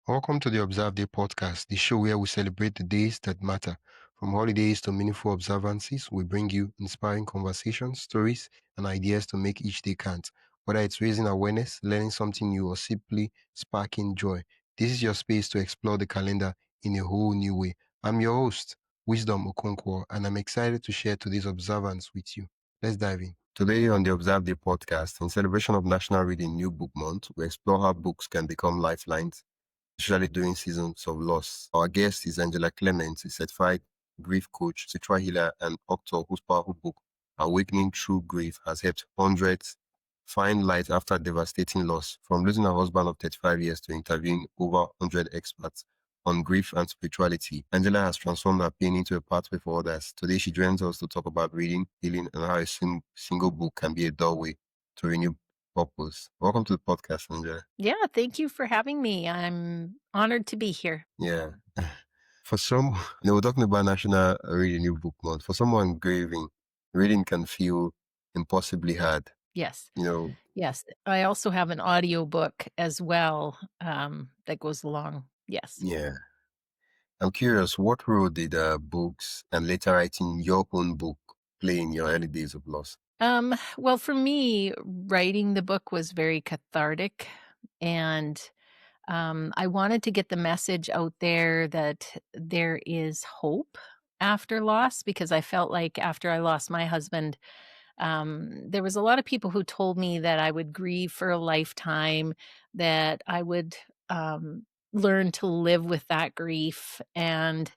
Welcome to the Observe Day podcast, the show where we celebrate the days that matter. From holidays to meaningful observances, we bring you inspiring conversations, stories, and ideas to make each day count. Whether it's raising awareness, learning something new, or simply sparking joy, this is your space to explore the calendar in a whole new way. I'm your host, Wisdom Okonkwo, and I'm excited to share today's observance with you. Let's dive in. Today on the Observe Day podcast, in celebration of National Reading New Book Month, we explore how books can become lifelines especially during seasons of loss. Our guest is Angela Clement, a certified grief coach, spiritual healer, and author whose powerful book, Awakening Through Grief, has helped hundreds find light after devastating loss. From losing her husband of 35 years to interviewing over 100 experts on grief and spirituality, Angela has transformed her pain into a pathway for others. Today, she joins us to talk about reading, healing, and how a single book can be a doorway to renew purpose. Welcome to the podcast, Angela. Yeah, thank you for having me. I'm honored to be here. Yeah. For some, we're talking about National Reading New Book Month. For someone grieving, reading can feel impossibly hard. Yes. You know, Yes. I also have an audiobook as well, that goes along. Yes. yeah. I'm curious, what role did books and later writing your own book play in your early days of loss? Well, for me, writing the book was very cathartic, and I wanted to get the message out there that there is hope after loss because I felt like after I lost my husband, there was a lot of people who told me that I would grieve for a lifetime, that I would learn to live with that grief. And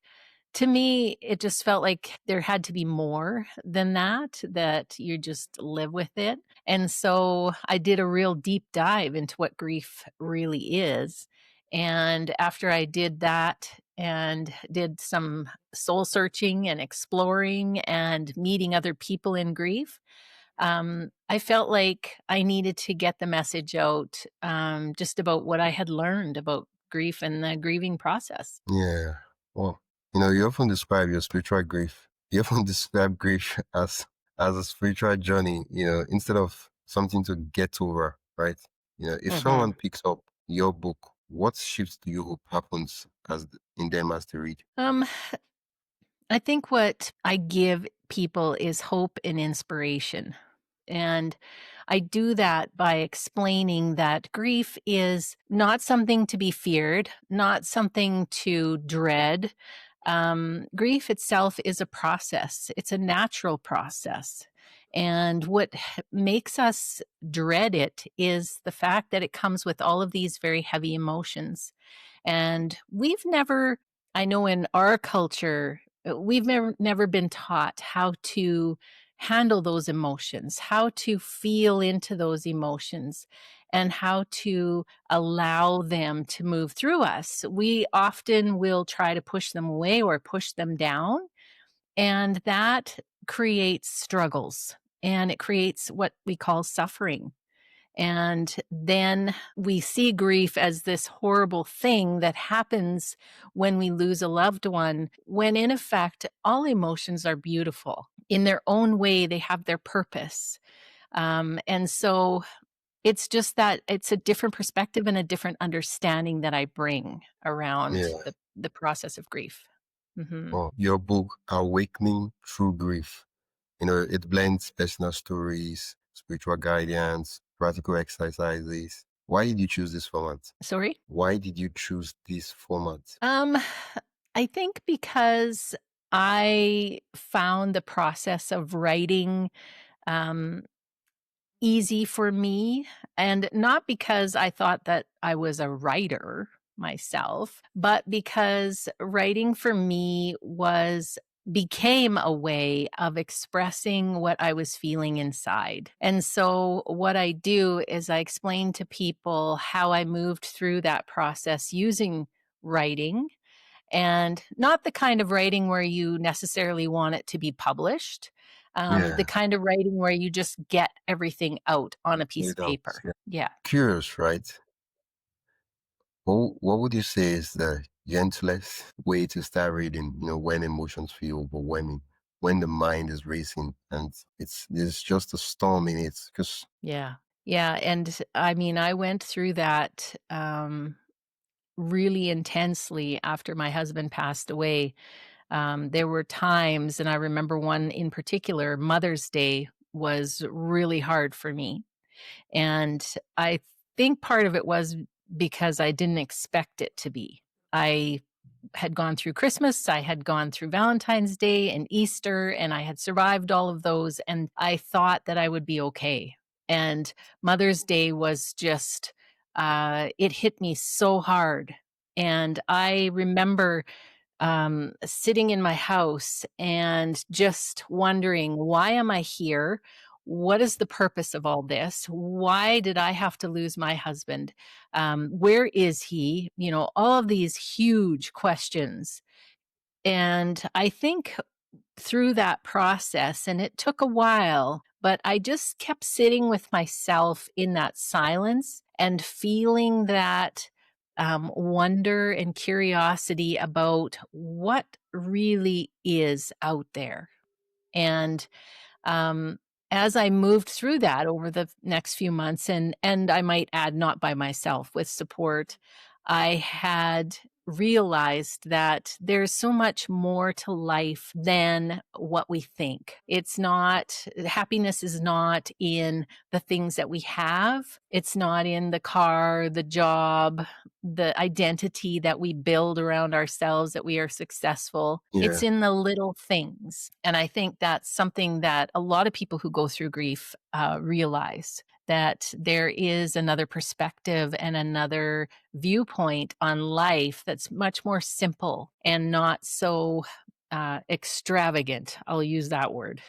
to me, it just felt like there had to be more than that, that you just live with it. And so I did a real deep dive into what grief really is. And after I did that and did some soul searching and exploring and meeting other people in grief, I felt like I needed to get the message out just about what I had learned about grief and the grieving process. Yeah. Well, you often describe your spiritual grief. You often describe grief as a spiritual journey, instead of something to get over, right? If Mhm. someone picks up your book, what shifts do you hope happens in them as they read? Um, I think what I give people is hope and inspiration. And I do that by explaining that grief is not something to be feared, not something to dread. Grief itself is a process, it's a natural process. And what makes us dread it is the fact that it comes with all of these very heavy emotions. And we've never, I know in our culture, we've never been taught how to handle those emotions, how to feel into those emotions, and how to allow them to move through us. We often will try to push them away or push them down, and that creates struggles and it creates what we call suffering. And then we see grief as this horrible thing that happens when we lose a loved one, when in effect, all emotions are beautiful. In their own way, they have their purpose. And so it's just that it's a different perspective and a different understanding that I bring around Yeah. the process of grief. Hmm. Well, your book, Awakening Through Grief, it blends personal stories, spiritual guidance, practical exercises. Why did you choose this format? Sorry? Why did you choose this format? Um, I think because I found the process of writing um, easy for me, and not because I thought that I was a writer myself, but because writing for me was became a way of expressing what I was feeling inside. And so what I do is I explain to people how I moved through that process using writing, and not the kind of writing where you necessarily want it to be published. The Yeah, kind of writing where you just get everything out on a piece of it helps. paper. Yeah. Yeah. Curious, right? What would you say is the gentlest way to start reading, when emotions feel overwhelming, when the mind is racing and there's just a storm in it? Because Yeah. Yeah. And I mean, I went through that really intensely after my husband passed away. There were times, and I remember one in particular, Mother's Day was really hard for me. And I think part of it was because I didn't expect it to be. I had gone through Christmas, I had gone through Valentine's Day and Easter, and I had survived all of those, and I thought that I would be okay. And Mother's Day was just, it hit me so hard. And I remember sitting in my house and just wondering, why am I here? What is the purpose of all this? Why did I have to lose my husband? Where is he? You know, all of these huge questions. And I think through that process, and it took a while, but I just kept sitting with myself in that silence and feeling that wonder and curiosity about what really is out there. And um, as I moved through that over the next few months, and I might add, not by myself, with support, I had realized that there's so much more to life than what we think. It's not Happiness is not in the things that we have. It's not in the car, the job, the identity that we build around ourselves that we are successful. Yeah, It's in the little things. And I think that's something that a lot of people who go through grief realize, that there is another perspective and another viewpoint on life that's much more simple and not so extravagant. I'll use that word.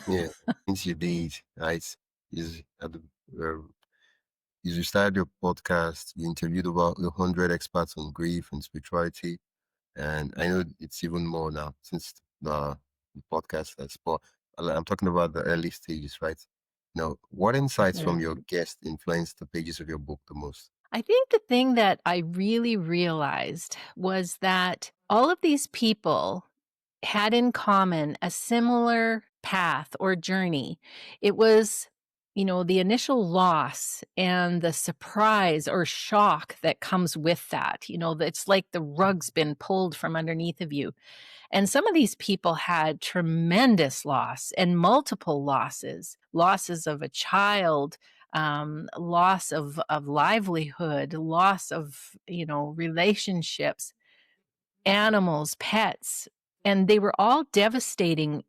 yeah. Since you did, right? Is at the is you started your podcast, you interviewed about 100 experts on grief and spirituality, and I know it's even more now since the podcast has. But I'm talking about the early stages, right? Now, what insights from Mhm. your guest influenced the pages of your book the most? I think the thing that I really realized was that all of these people had in common a similar path or journey. It was, the initial loss and the surprise or shock that comes with that. It's like the rug's been pulled from underneath of you. And some of these people had tremendous loss and multiple losses of a child, loss of livelihood, loss of, relationships, animals, pets, and they were all devastating.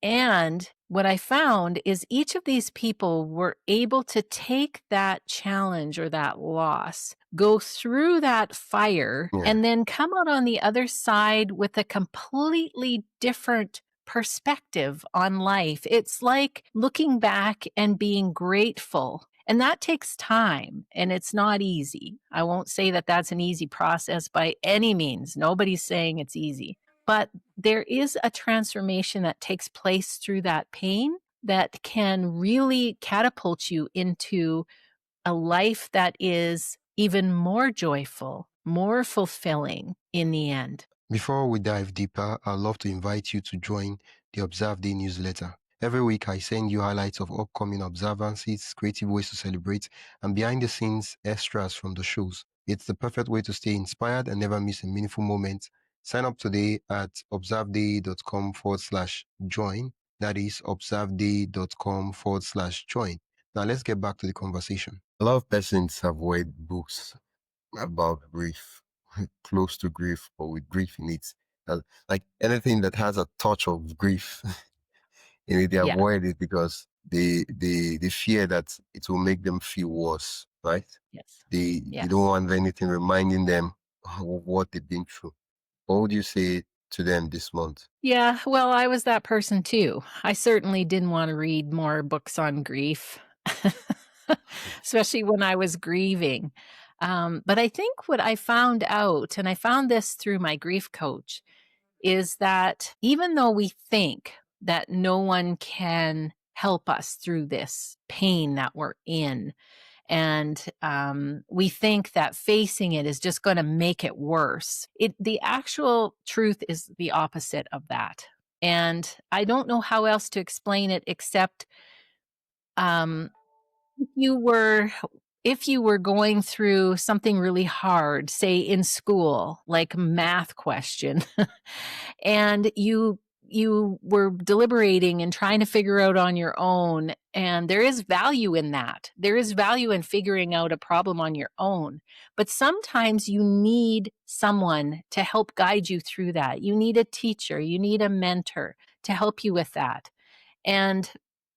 And what I found is each of these people were able to take that challenge or that loss, go through that fire, Yeah, and then come out on the other side with a completely different perspective on life. It's like looking back and being grateful. And that takes time and it's not easy. I won't say that that's an easy process by any means. Nobody's saying it's easy. But there is a transformation that takes place through that pain that can really catapult you into a life that is even more joyful, more fulfilling in the end. before we dive deeper, I'd love to invite you to join the Observe Day newsletter. Every week, I send you highlights of upcoming observances, creative ways to celebrate, and behind the scenes extras from the shows. It's the perfect way to stay inspired and never miss a meaningful moment. Sign up today at observeday.com/join. That is observeday.com/join. Now, let's get back to the conversation. A lot of persons avoid books about grief, close to grief, or with grief in it. Like anything that has a touch of grief, they Yeah. avoid it because they fear that it will make them feel worse, right? Yes. They don't Yes. want anything reminding them of what they've been through. What would you say to them this month? Yeah, well, I was that person too. I certainly didn't want to read more books on grief, especially when I was grieving. But I think what I found out, and I found this through my grief coach, is that even though we think that no one can help us through this pain that we're in, and we think that facing it is just going to make it worse. The actual truth is the opposite of that. And I don't know how else to explain it except, if you were if you were going through something really hard, say in school, like math question, and you were deliberating and trying to figure out on your own, and there is value in that. There is value in figuring out a problem on your own, but sometimes you need someone to help guide you through that. You need a teacher, you need a mentor to help you with that. And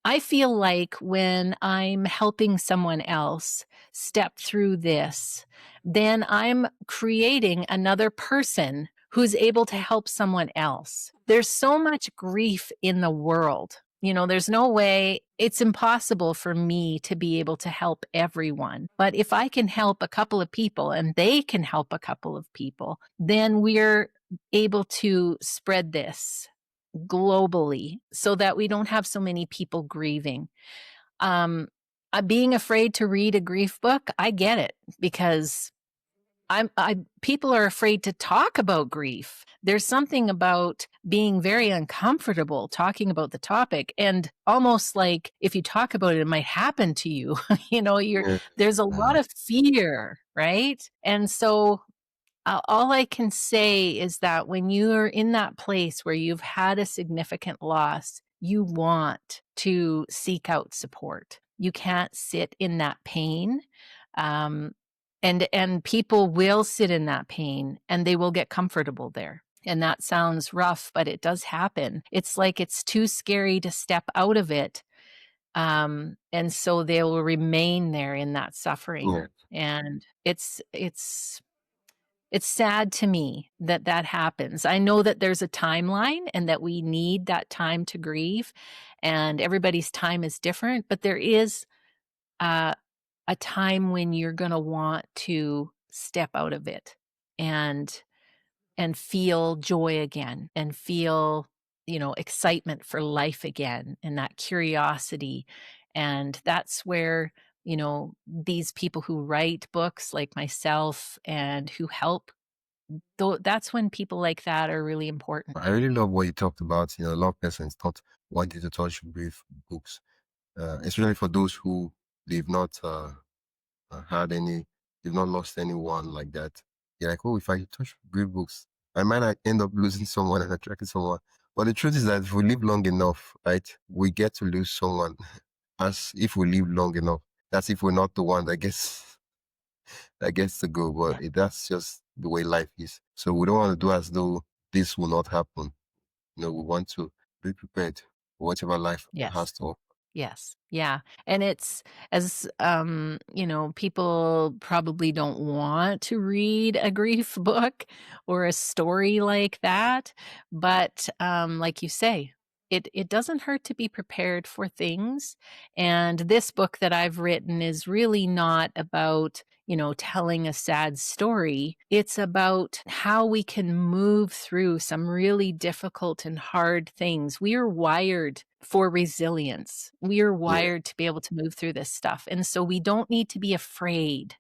I feel like when I'm helping someone else step through this, then I'm creating another person who's able to help someone else. There's so much grief in the world. You know, there's no way, it's impossible for me to be able to help everyone. But if I can help a couple of people and they can help a couple of people, then we're able to spread this globally so that we don't have so many people grieving. Um, Being afraid to read a grief book, I get it because I people are afraid to talk about grief. There's something about being very uncomfortable talking about the topic and almost like if you talk about it, it might happen to you. You know, Yeah. there's a lot of fear, right? And so all I can say is that when you're in that place where you've had a significant loss, you want to seek out support. You can't sit in that pain. Um, and people will sit in that pain and they will get comfortable there. And that sounds rough, but it does happen. It's like it's too scary to step out of it. And so they will remain there in that suffering. Yeah. And it's sad to me that that happens. I know that there's a timeline and that we need that time to grieve, and everybody's time is different, but there is uh, a time when you're going to want to step out of it and feel joy again and feel, you know, excitement for life again and that curiosity. And that's where, you know, these people who write books like myself and who help though, that's when people like that are really important. I really love what you talked about. A lot of persons thought wanted to touch brief books, especially for those who they've not had any, they've not lost anyone like that. You're like, oh, if I touch brief books, I might not end up losing someone and attracting someone. But the truth is that if we live long enough, right, we get to lose someone. As if we live long enough, that's if we're not the one that gets to go. But Yeah. that's just the way life is. So we don't want to do as though this will not happen. We want to be prepared for whatever life Yes. has to offer. Yes. Yeah. And it's as you know, people probably don't want to read a grief book or a story like that, but like you say, it doesn't hurt to be prepared for things. And this book that I've written is really not about, you know, telling a sad story. It's about how we can move through some really difficult and hard things. We are wired for resilience. We are Yeah. wired to be able to move through this stuff. And so we don't need to be afraid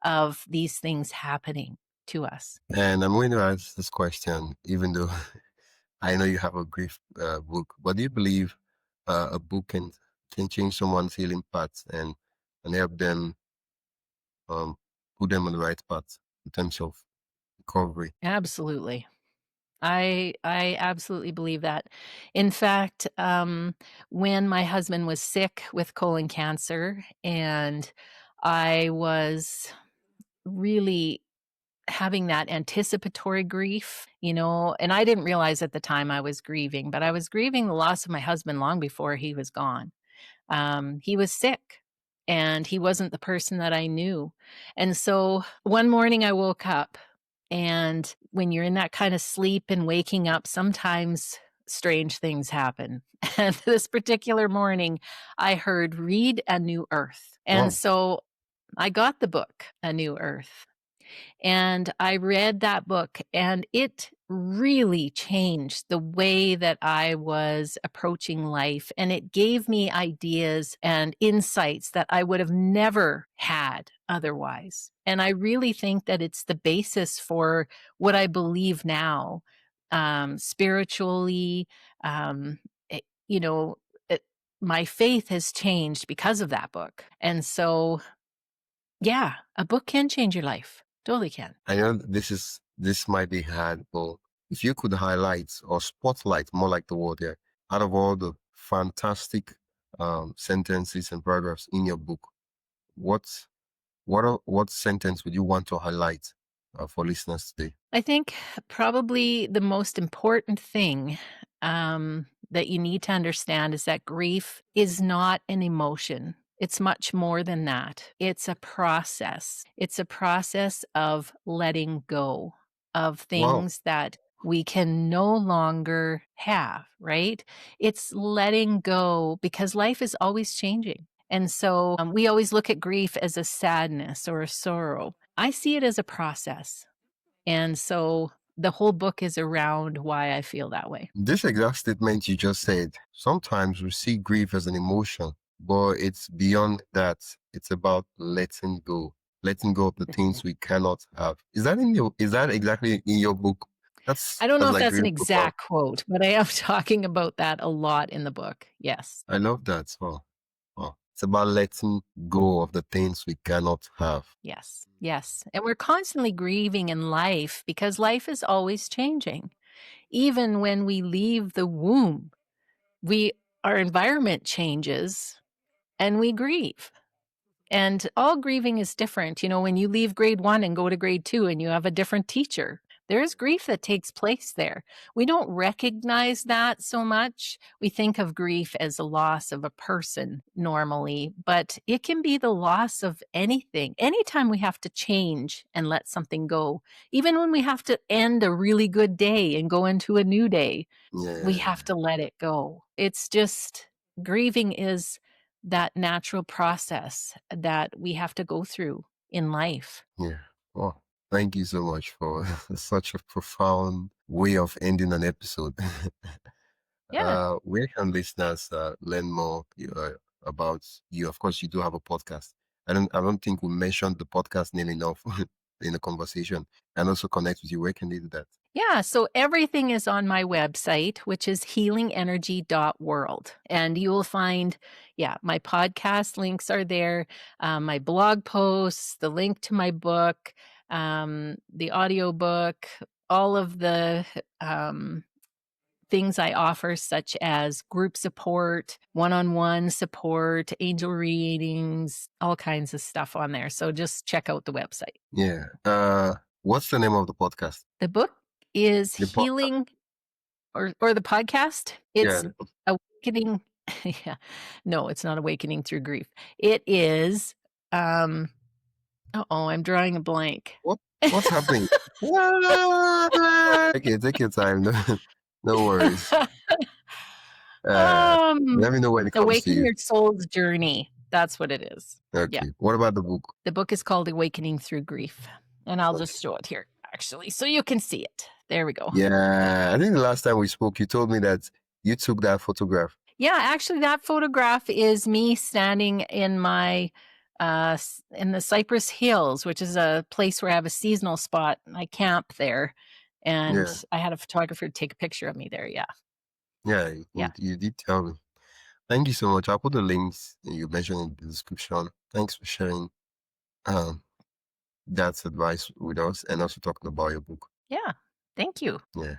of these things happening to us. And I'm going to ask this question, even though I know you have a grief book, but do you believe a book can change someone's healing path and help them um, put them on the right path in terms of recovery? Absolutely. I absolutely believe that. In fact, when my husband was sick with colon cancer and I was really having that anticipatory grief, you know, and I didn't realize at the time I was grieving, but I was grieving the loss of my husband long before he was gone. He was sick and he wasn't the person that I knew. And so one morning I woke up, and when you're in that kind of sleep and waking up, sometimes strange things happen. And this particular morning, I heard, read A New Earth. And Wow. so I got the book, A New Earth. And I read that book, and it really changed the way that I was approaching life. And it gave me ideas and insights that I would have never had otherwise. And I really think that it's the basis for what I believe now, spiritually. You know, it, my faith has changed because of that book. And so Yeah, a book can change your life. Totally can. I know this might be hard, but if you could highlight or spotlight, more like the word there, out of all the fantastic sentences and paragraphs in your book, what what sentence would you want to highlight for listeners today? I think probably the most important thing that you need to understand is that grief is not an emotion. It's much more than that. It's a process. It's a process of letting go of Wow. things that we can no longer have, right? It's letting go because life is always changing. And so we always look at grief as a sadness or a sorrow. I see it as a process. And so the whole book is around why I feel that way. This exact statement you just said, sometimes we see grief as an emotion, but it's beyond that. It's about letting go of the things we cannot have. Is that exactly in your book? I don't know That's if like that's an really profound. exact quote, but I am talking about that a lot in the book. Yes. I love that. Oh, it's about letting go of the things we cannot have. Yes. Yes. And we're constantly grieving in life because life is always changing. Even when we leave the womb, we our environment changes and we grieve. And all grieving is different. You know, when you leave grade 1 and go to grade 2 and you have a different teacher, there is grief that takes place there. We don't recognize that so much. We think of grief as a loss of a person normally, but it can be the loss of anything. Anytime we have to change and let something go, even when we have to end a really good day and go into a new day, we have Yeah, to let it go. It's just grieving is that natural process that we have to go through in life. yeah. Oh, thank you so much for such a profound way of ending an episode. Yeah. Where can listeners learn more about you? Of course, you do have a podcast. I don't think we mentioned the podcast name enough in the conversation, and also connect with you. Where can they do that? Yeah, so everything is on my website, which is healingenergy.world. And you will find, yeah, my podcast links are there, my blog posts, the link to my book, the audiobook, all of the things I offer, such as group support, one on one support, angel readings, all kinds of stuff on there. So just check out the website. Yeah. What's the name of the podcast? The book is The podcast. Healing or the podcast. Yeah. It's Awakening. Yeah. No, it's not Awakening Through Grief. It is, I'm drawing a blank. What what's happening? Okay, take your time. No, no worries. um, Let me know when it comes to Awaken you. Your Soul's Journey. That's what it is. Yeah. Okay. What about the book? The book is called Awakening Through Grief. And I'll Okay. just show it here, actually, so you can see it. There we go. Yeah, I think the last time we spoke, you told me that you took that photograph. Yeah, actually, that photograph is me standing in my in the Cypress Hills, which is a place where I have a seasonal spot. I camp there, and Yeah, I had a photographer take a picture of me there. Yeah, yeah, yeah, you did tell me. Thank you so much. I'll put the links you mentioned in the description. Thanks for sharing um that advice with us and also talking about your book. yeah. Thank you. Yeah.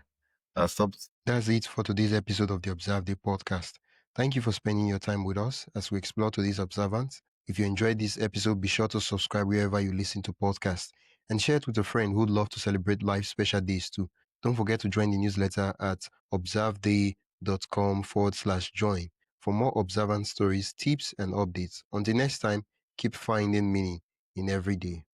I'll stop. That's it for today's episode of the Observe Day podcast. Thank you for spending your time with us as we explore today's observance. If you enjoyed this episode, be sure to subscribe wherever you listen to podcasts and share it with a friend who'd love to celebrate life special days too. Don't forget to join the newsletter at observeday.com/join for more observance stories, tips, and updates. Until next time, keep finding meaning in every day.